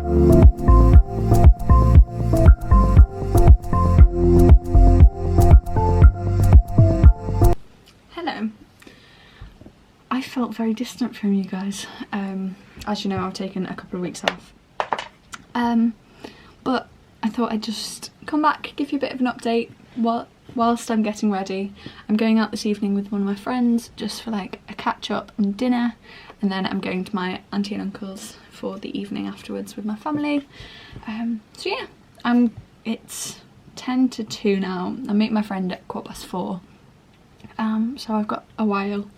Hello. I felt very distant from you guys. As you know, I've taken a couple of weeks off. But I thought I'd just come back, give you a bit of an update whilst I'm getting ready. I'm going out this evening with one of my friends just for like a catch up and dinner, and then I'm going to my auntie and uncle's for the evening afterwards with my family. So yeah, it's 10 to 2 now. I meet my friend at 4:15. So I've got a while.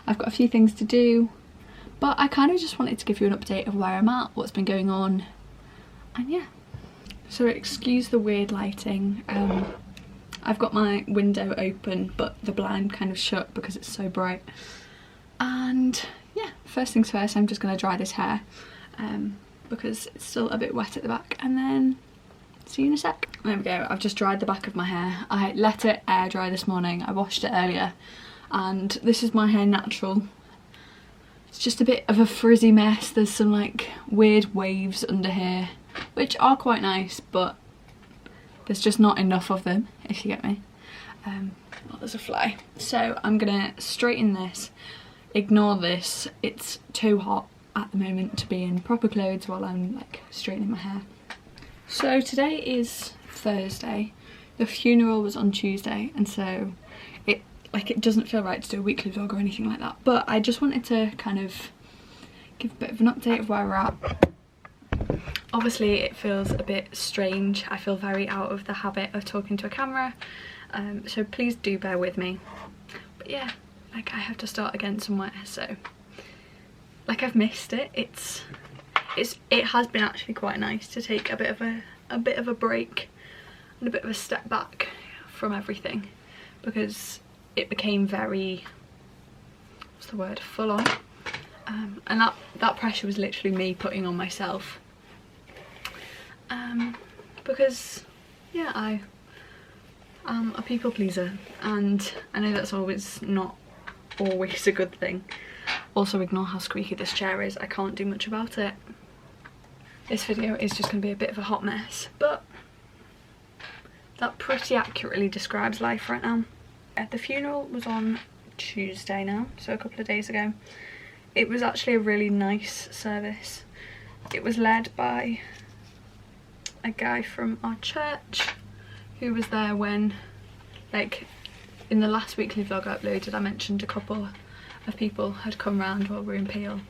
I've got a few things to do, but I kind of just wanted to give you an update of where I'm at, what's been going on, and yeah. So excuse the weird lighting. I've got my window open but the blind kind of shut because it's so bright. And yeah, first things first, I'm just going to dry this hair because it's still a bit wet at the back, and then see you in a sec. There we go, I've just dried the back of my hair. I let it air dry this morning. I washed it earlier, and this is my hair natural. It's just a bit of a frizzy mess. There's some like weird waves under here, which are quite nice, but there's just not enough of them, if you get me. Oh, there's a fly. So I'm gonna straighten this. Ignore this, it's too hot at the moment to be in proper clothes while I'm like straightening my hair. So today is Thursday. The funeral was on Tuesday, and so it doesn't feel right to do a weekly vlog or anything like that, but I just wanted to kind of give a bit of an update of where we're at. Obviously it feels a bit strange. I feel very out of the habit of talking to a camera, so please do bear with me. But yeah, like I have to start again somewhere, so like I've missed it. It has been actually quite nice to take a bit of a break and a bit of a step back from everything, because it became very, what's the word, full on, and that pressure was literally me putting on myself, because yeah, I am a people pleaser, and I know that's not always a good thing. Also, ignore how squeaky this chair is. I can't do much about it. This video is just going to be a bit of a hot mess, but that pretty accurately describes life right now. The funeral was on Tuesday now, so a couple of days ago. It was actually a really nice service. It was led by a guy from our church who was there when, like, in the last weekly vlog I uploaded, I mentioned a couple of people had come round while we were in Peel.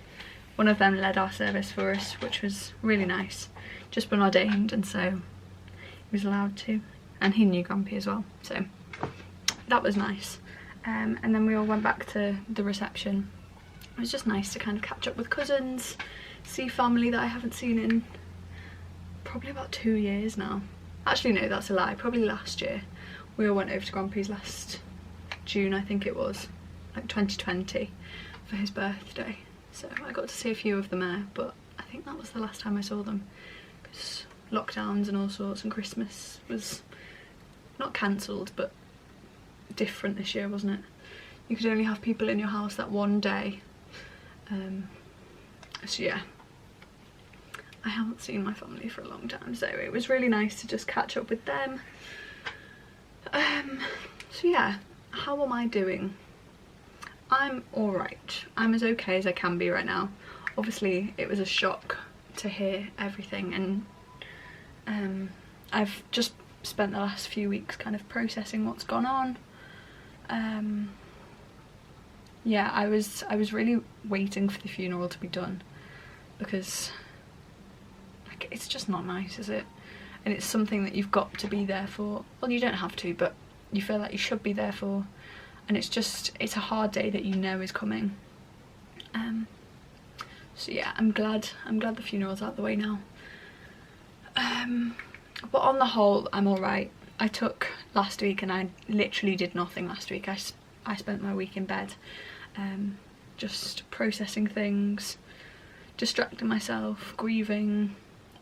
One of them led our service for us, which was really nice. Just been ordained, and so he was allowed to, and he knew Grumpy as well, so that was nice. And then we all went back to the reception. It was just nice to kind of catch up with cousins, see family that I haven't seen in probably about 2 years now. Actually no, that's a lie, probably last year. We all went over to Grumpy's last June, I think it was, like 2020, for his birthday. So I got to see a few of them there, but I think that was the last time I saw them, because lockdowns and all sorts, and Christmas was not cancelled but different this year, wasn't it? You could only have people in your house that one day. So yeah, I haven't seen my family for a long time, so it was really nice to just catch up with them. So yeah, how am I doing? I'm alright. I'm as okay as I can be right now. Obviously it was a shock to hear everything, and I've just spent the last few weeks kind of processing what's gone on. Yeah, I was really waiting for the funeral to be done, because like it's just not nice, is it? And it's something that you've got to be there for. Well, you don't have to, but you feel like you should be there for, and it's a hard day that you know is coming. So yeah, I'm glad the funeral's out the way now. But on the whole, I'm alright. I took last week and I literally did nothing last week. I spent my week in bed, just processing things, distracting myself, grieving.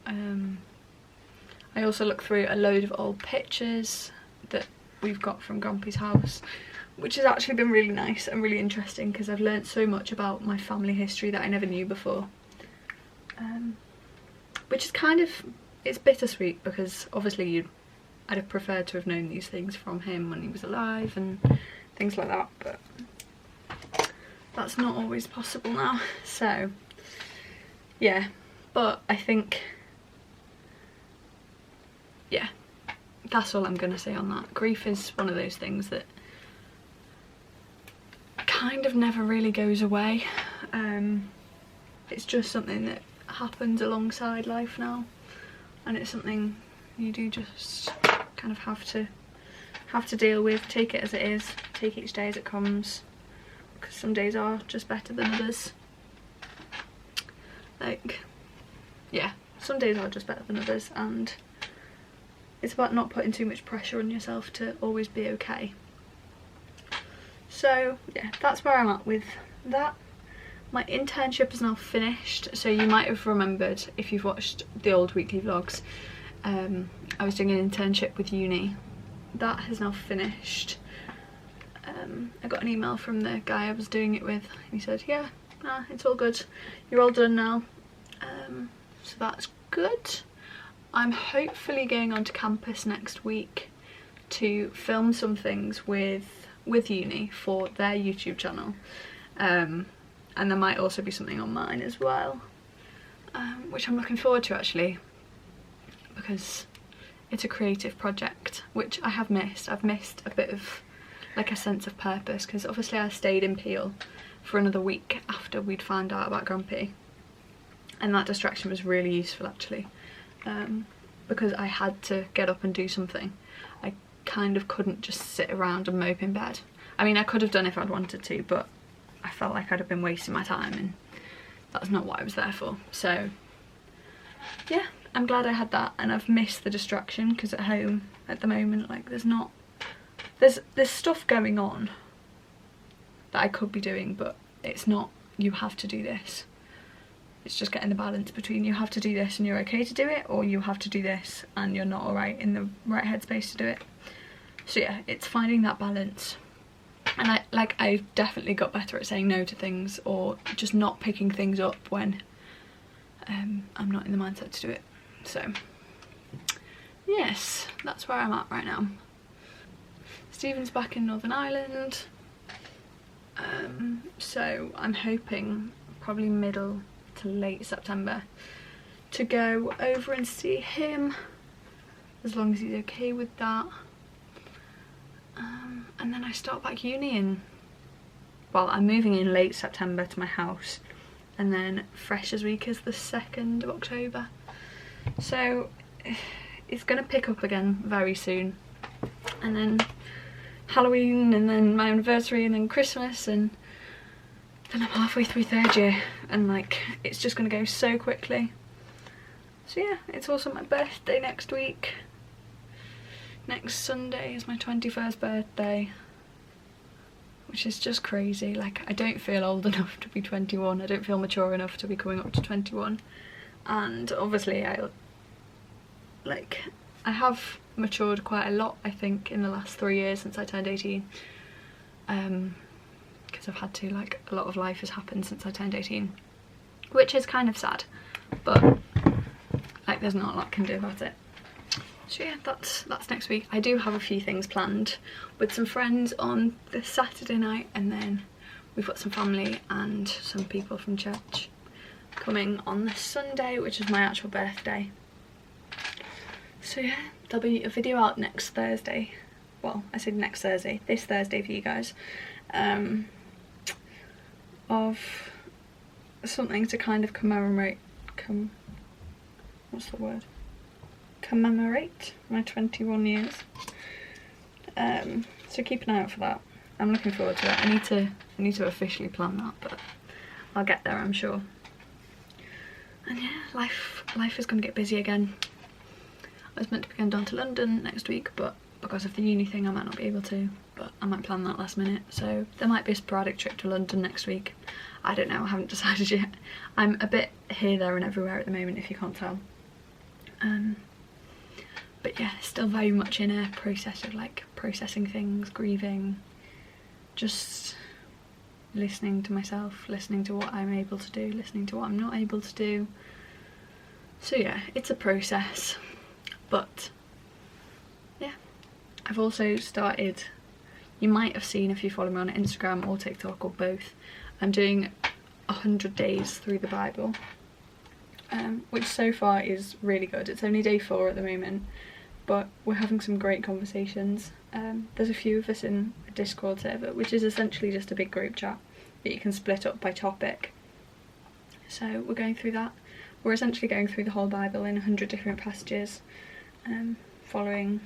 I also looked through a load of old pictures that we've got from Grumpy's house, which has actually been really nice and really interesting, because I've learnt so much about my family history that I never knew before. But which is kind of, it's bittersweet because obviously I'd have preferred to have known these things from him when he was alive and things like that, but that's not always possible now. So yeah, but I think, yeah, that's all I'm gonna say on that. Grief is one of those things that kind of never really goes away. It's just something that happens alongside life now, and it's something you do just kind of have to deal with. Take it as it is, take each day as it comes, because some days are just better than others. Like, yeah, some days are just better than others, and it's about not putting too much pressure on yourself to always be okay. So yeah, that's where I'm at with that. My internship is now finished, so you might have remembered if you've watched the old weekly vlogs, I was doing an internship with uni. That has now finished. I got an email from the guy I was doing it with. He said, yeah, nah, it's all good, you're all done now. So that's good. I'm hopefully going onto campus next week to film some things with uni for their YouTube channel, and there might also be something on mine as well, which I'm looking forward to actually, because it's a creative project which I have missed. I've missed a bit of like a sense of purpose, because obviously I stayed in Peel for another week after we'd found out about Grumpy, and that distraction was really useful actually, because I had to get up and do something. I kind of couldn't just sit around and mope in bed. I mean, I could have done if I'd wanted to, but I felt like I'd have been wasting my time, and that's not what I was there for. So yeah, I'm glad I had that, and I've missed the distraction, because at home at the moment, like, there's stuff going on that I could be doing, but it's not, you have to do this. It's just getting the balance between you have to do this and you're okay to do it, or you have to do this and you're not alright, in the right headspace to do it. So yeah, it's finding that balance. And I definitely got better at saying no to things, or just not picking things up when I'm not in the mindset to do it. So yes, that's where I'm at right now. Stephen's back in Northern Ireland, so I'm hoping probably middle to late September to go over and see him, as long as he's okay with that. And then I start back uni in, well, I'm moving in late September to my house, and then Freshers Week is the 2nd of October. So it's gonna pick up again very soon, and then Halloween, and then my anniversary, and then Christmas, and then I'm halfway through 3rd year, and like, it's just gonna go so quickly. So yeah, it's also my birthday next week. Next Sunday is my 21st birthday, which is just crazy. Like, I don't feel old enough to be 21, I don't feel mature enough to be coming up to 21, and obviously I have matured quite a lot, I think, in the last 3 years since I turned 18, because I've had to, like, a lot of life has happened since I turned 18, which is kind of sad, but like, there's not a lot I can do about it. So yeah, that's next week. I do have a few things planned with some friends on the Saturday night, and then we've got some family and some people from church coming on the Sunday, which is my actual birthday. So yeah, there'll be a video out next Thursday. Well, I said next Thursday, this Thursday for you guys, of something to kind of commemorate, what's the word? Commemorate my 21 years. So keep an eye out for that. I'm looking forward to it. I need to officially plan that, but I'll get there, I'm sure. And yeah, life is gonna get busy again. I was meant to be going down to London next week, but because of the uni thing I might not be able to, but I might plan that last minute. So there might be a sporadic trip to London next week. I don't know, I haven't decided yet. I'm a bit here, there and everywhere at the moment, if you can't tell. But yeah, still very much in a process of like processing things, grieving, just listening to myself, listening to what I'm able to do, listening to what I'm not able to do. So yeah, it's a process, but yeah. I've also started, you might have seen if you follow me on Instagram or TikTok or both, I'm doing 100 days through the Bible, which so far is really good. It's only day 4 at the moment, but we're having some great conversations. There's a few of us in a Discord server, which is essentially just a big group chat that you can split up by topic. So we're going through that. We're essentially going through the whole Bible in 100 different passages, following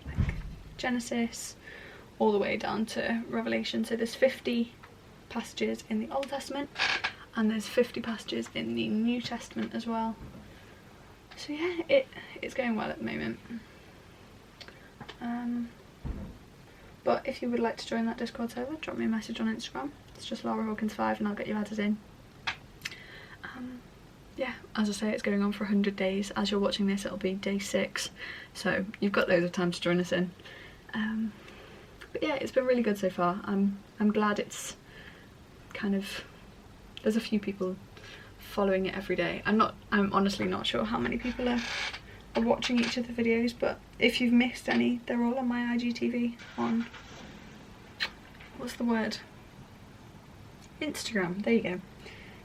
like Genesis all the way down to Revelation. So there's 50 passages in the Old Testament and there's 50 passages in the New Testament as well. So yeah, it's going well at the moment. But if you would like to join that Discord server, drop me a message on Instagram. It's just Laura Hawkins 5 and I'll get you added in. Yeah, as I say, it's going on for 100 days. As you're watching this, it'll be day 6, so you've got loads of time to join us in. But yeah, it's been really good so far. I'm glad it's kind of, there's a few people following it every day. I'm honestly not sure how many people are watching each of the videos, but if you've missed any, they're all on my IGTV on, what's the word? Instagram, there you go.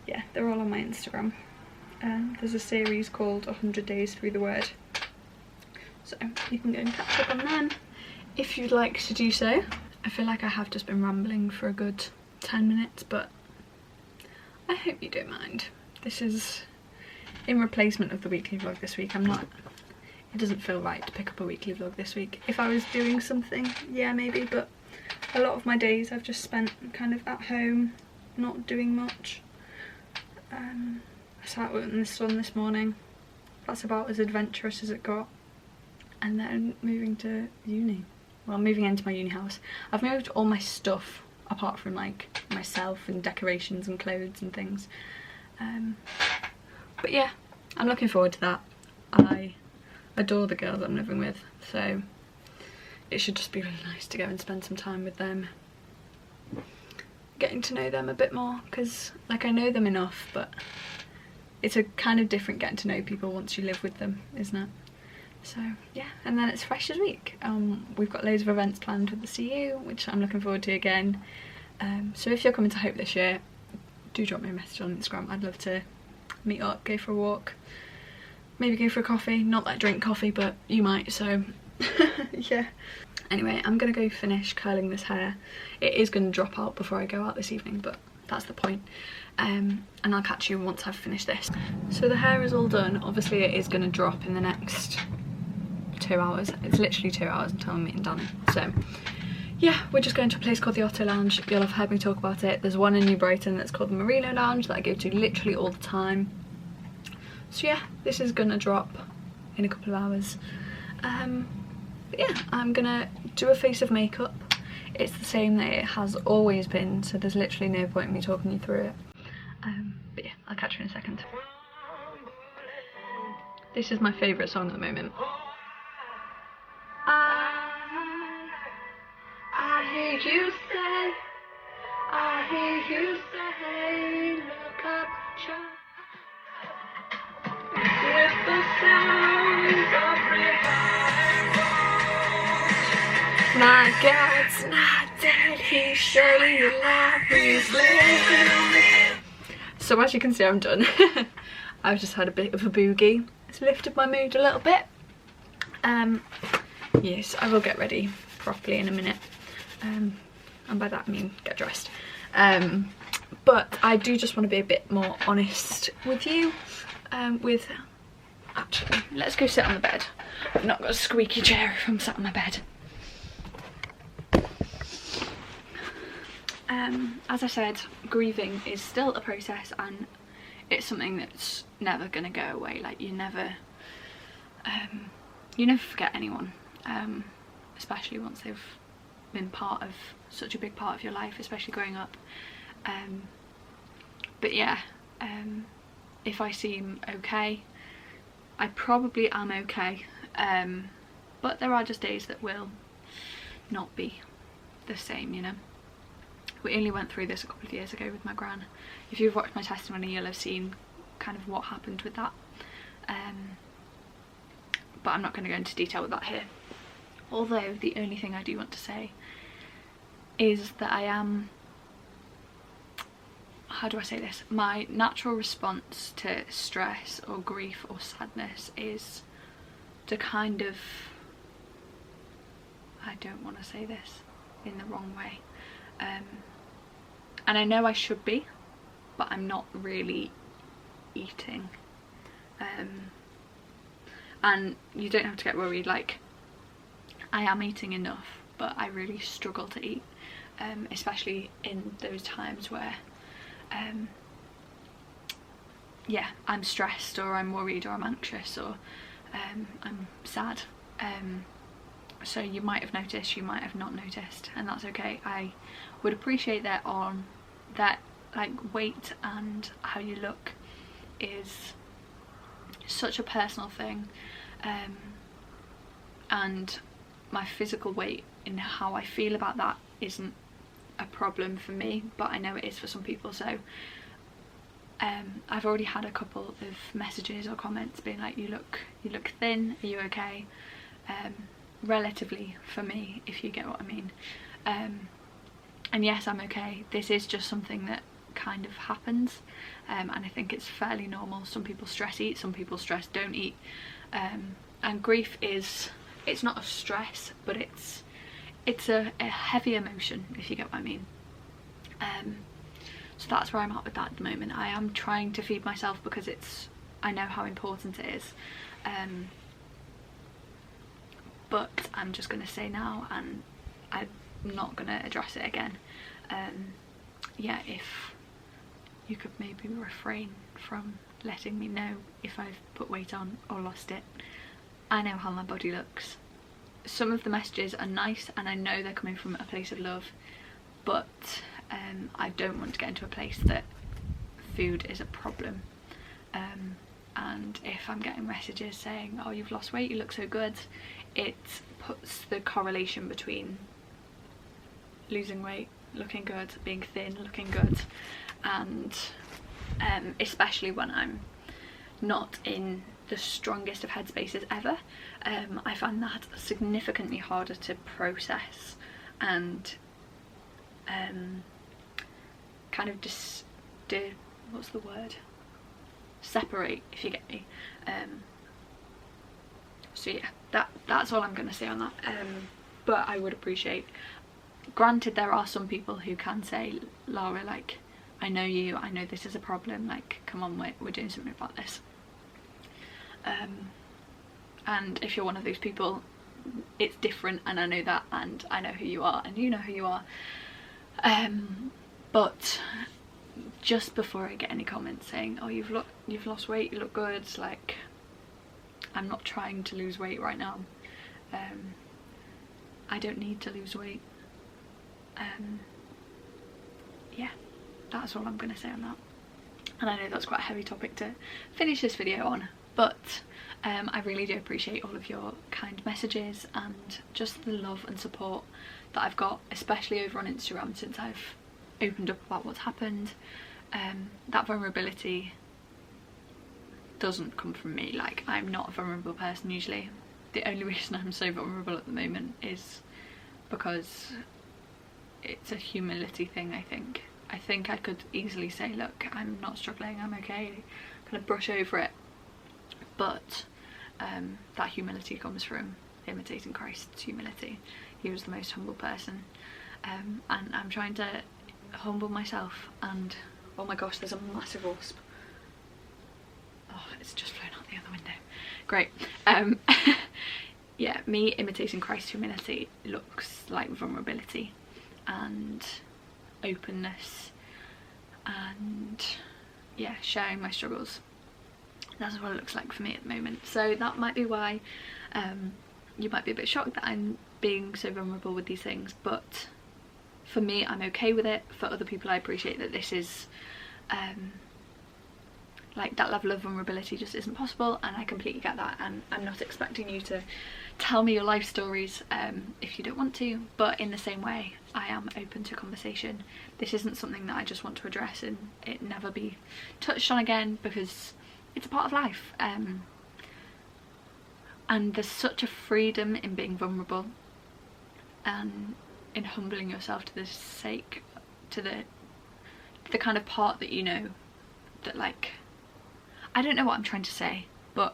Yeah, they're all on my Instagram. There's a series called 100 Days Through the Word, so you can go and catch up on them if you'd like to do so. I feel like I have just been rambling for a good 10 minutes, but I hope you don't mind. This is in replacement of the weekly vlog this week. It doesn't feel right to pick up a weekly vlog this week. If I was doing something, yeah, maybe, but a lot of my days I've just spent kind of at home, not doing much. I sat in the sun this morning. That's about as adventurous as it got. And then moving to uni. Well, moving into my uni house. I've moved all my stuff, apart from like myself and decorations and clothes and things. But yeah, I'm looking forward to that. I adore the girls I'm living with, so it should just be really nice to go and spend some time with them. Getting to know them a bit more, because like I know them enough, but it's a kind of different getting to know people once you live with them, isn't it? So yeah, and then it's Freshers Week. We've got loads of events planned with the CU, which I'm looking forward to again. So if you're coming to Hope this year, do drop me a message on Instagram. I'd love to meet up, go for a walk, maybe go for a coffee. Not that I drink coffee, but you might, so yeah. Anyway, I'm gonna go finish curling this hair. It is gonna drop out before I go out this evening, but that's the point. And I'll catch you once I've finished this. So the hair is all done. Obviously it is gonna drop in the next 2 hours. It's literally 2 hours until I'm meeting Danny. So yeah, we're just going to a place called the Otto Lounge. You'll have heard me talk about it. There's one in New Brighton that's called the Merino Lounge that I go to literally all the time. So yeah, this is gonna drop in a couple of hours. But yeah, I'm gonna do a face of makeup. It's the same that it has always been, so there's literally no point in me talking you through it. But yeah, I'll catch you in a second. This is my favourite song at the moment. I hear you say, I hear you say, look up, with the sounds of my God's not dead, he's surely alive, he's living. So as you can see, I'm done. I've just had a bit of a boogie. It's lifted my mood a little bit. Yes, I will get ready properly in a minute. And by that I mean get dressed. But I do just want to be a bit more honest with you. Actually, let's go sit on the bed. I've not got a squeaky chair if I'm sat on my bed. As I said, grieving is still a process, and it's something that's never gonna go away. Like you never forget anyone, especially once they've been part of such a big part of your life, especially growing up. But yeah, if I seem okay, I probably am okay, but there are just days that will not be the same, you know. We only went through this a couple of years ago with my gran. If you've watched my testimony, you'll have seen kind of what happened with that, but I'm not going to go into detail with that here. Although the only thing I do want to say is that I am, how do I say this, my natural response to stress or grief or sadness is to kind of, I don't want to say this in the wrong way, and I know I should be, but I'm not really eating, and you don't have to get worried, like, I am eating enough, but I really struggle to eat, especially in those times where yeah, I'm stressed or I'm worried or I'm anxious or I'm sad. So you might have noticed, you might have not noticed, and that's okay. I would appreciate that on that, like, weight and how you look is such a personal thing, and my physical weight and how I feel about that isn't a problem for me, but I know it is for some people. So I've already had a couple of messages or comments being like, you look thin, are you okay? Relatively for me, if you get what I mean. And yes, I'm okay. This is just something that kind of happens, and I think it's fairly normal. Some people stress eat, some people stress don't eat, and grief is, it's not a stress, but it's a heavy emotion, if you get what I mean. So that's where I'm at with that at the moment. I am trying to feed myself because I know how important it is, but I'm just going to say now, and I'm not going to address it again. Yeah, if you could maybe refrain from letting me know if I've put weight on or lost it. I know how my body looks. Some of the messages are nice and I know they're coming from a place of love, but I don't want to get into a place that food is a problem. And if I'm getting messages saying, oh, you've lost weight, you look so good, it puts the correlation between losing weight, looking good, being thin, looking good, and especially when I'm not in the strongest of headspaces ever, I find that significantly harder to process and kind of what's the word? Separate, if you get me. So yeah, that's all I'm going to say on that. But I would appreciate, granted there are some people who can say, Lara, like, I know you, I know this is a problem, like, come on, we're doing something about this. And if you're one of those people, it's different, and I know that, and I know who you are, and you know who you are. But just before I get any comments saying, oh, you've lost weight, you look good, like, I'm not trying to lose weight right now. I don't need to lose weight. Yeah, that's all I'm going to say on that. And I know that's quite a heavy topic to finish this video on, but I really do appreciate all of your kind messages and just the love and support that I've got, especially over on Instagram since I've opened up about what's happened. That vulnerability doesn't come from me. Like, I'm not a vulnerable person usually. The only reason I'm so vulnerable at the moment is because it's a humility thing, I think. I think I could easily say, look, I'm not struggling, I'm okay, kind of brush over it. But that humility comes from imitating Christ's humility. He was the most humble person. And I'm trying to humble myself, and oh my gosh, there's a massive wasp. Oh, it's just flown out the other window. Great. Yeah, me imitating Christ's humility looks like vulnerability and openness and, yeah, sharing my struggles. That's what it looks like for me at the moment. So that might be why you might be a bit shocked that I'm being so vulnerable with these things, but for me, I'm okay with it. For other people, I appreciate that this is like that level of vulnerability just isn't possible, and I completely get that, and I'm not expecting you to tell me your life stories if you don't want to, but in the same way I am open to conversation. This isn't something that I just want to address and it never be touched on again, because it's a part of life, and there's such a freedom in being vulnerable and in humbling yourself to the sake, to the kind of part that you know that, like, I don't know what I'm trying to say, but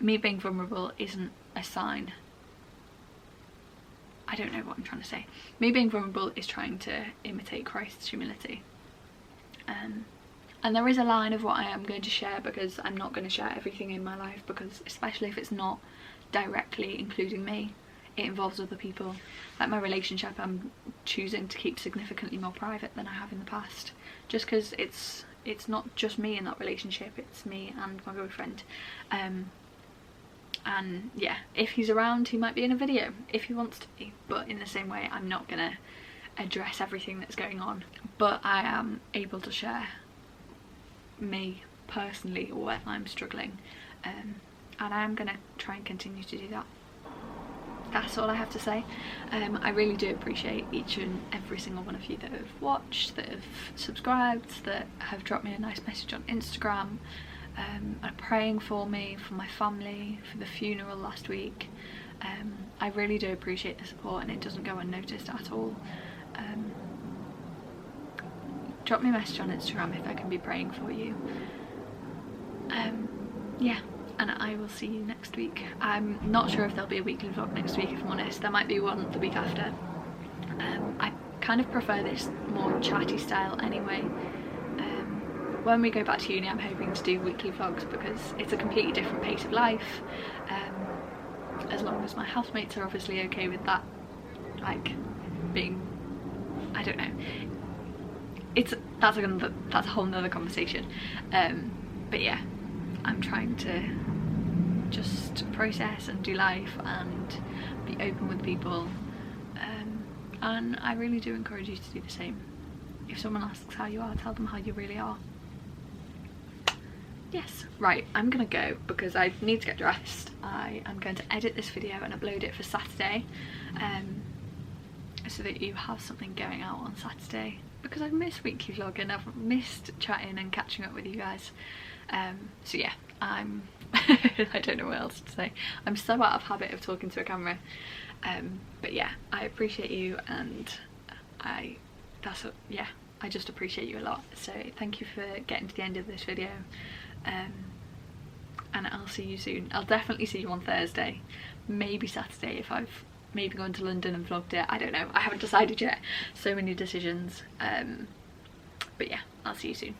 me being vulnerable isn't a sign. I don't know what I'm trying to say. Me being vulnerable is trying to imitate Christ's humility. And there is a line of what I am going to share, because I'm not going to share everything in my life, because especially if it's not directly including me, it involves other people. Like my relationship, I'm choosing to keep significantly more private than I have in the past, just because it's not just me in that relationship, it's me and my boyfriend. And yeah, if he's around he might be in a video if he wants to be, but in the same way I'm not gonna address everything that's going on, but I am able to share me personally when I'm struggling, and I am gonna try and continue to do that. That's all I have to say. I really do appreciate each and every single one of you that have watched, that have subscribed, that have dropped me a nice message on Instagram, are praying for me, for my family, for the funeral last week. I really do appreciate the support, and it doesn't go unnoticed at all. Drop me a message on Instagram if I can be praying for you. Yeah, and I will see you next week. I'm not sure if there'll be a weekly vlog next week, if I'm honest. There might be one the week after. I kind of prefer this more chatty style anyway. When we go back to uni I'm hoping to do weekly vlogs, because it's a completely different pace of life, as long as my housemates are obviously okay with that, like being, I don't know, that's a whole nother conversation. But yeah, I'm trying to just process and do life and be open with people, and I really do encourage you to do the same. If someone asks how you are, tell them how you really are. Yes, right, I'm gonna go because I need to get dressed. I am going to edit this video and upload it for Saturday, so that you have something going out on Saturday, because I've missed weekly vlogging, I've missed chatting and catching up with you guys. So yeah, I'm I don't know what else to say. I'm so out of habit of talking to a camera, but yeah, I appreciate you, and I just appreciate you a lot. So thank you for getting to the end of this video, and I'll see you soon. I'll definitely see you on Thursday, maybe Saturday if I've maybe gone to London and vlogged it. I don't know, I haven't decided yet. So many decisions, but yeah, I'll see you soon.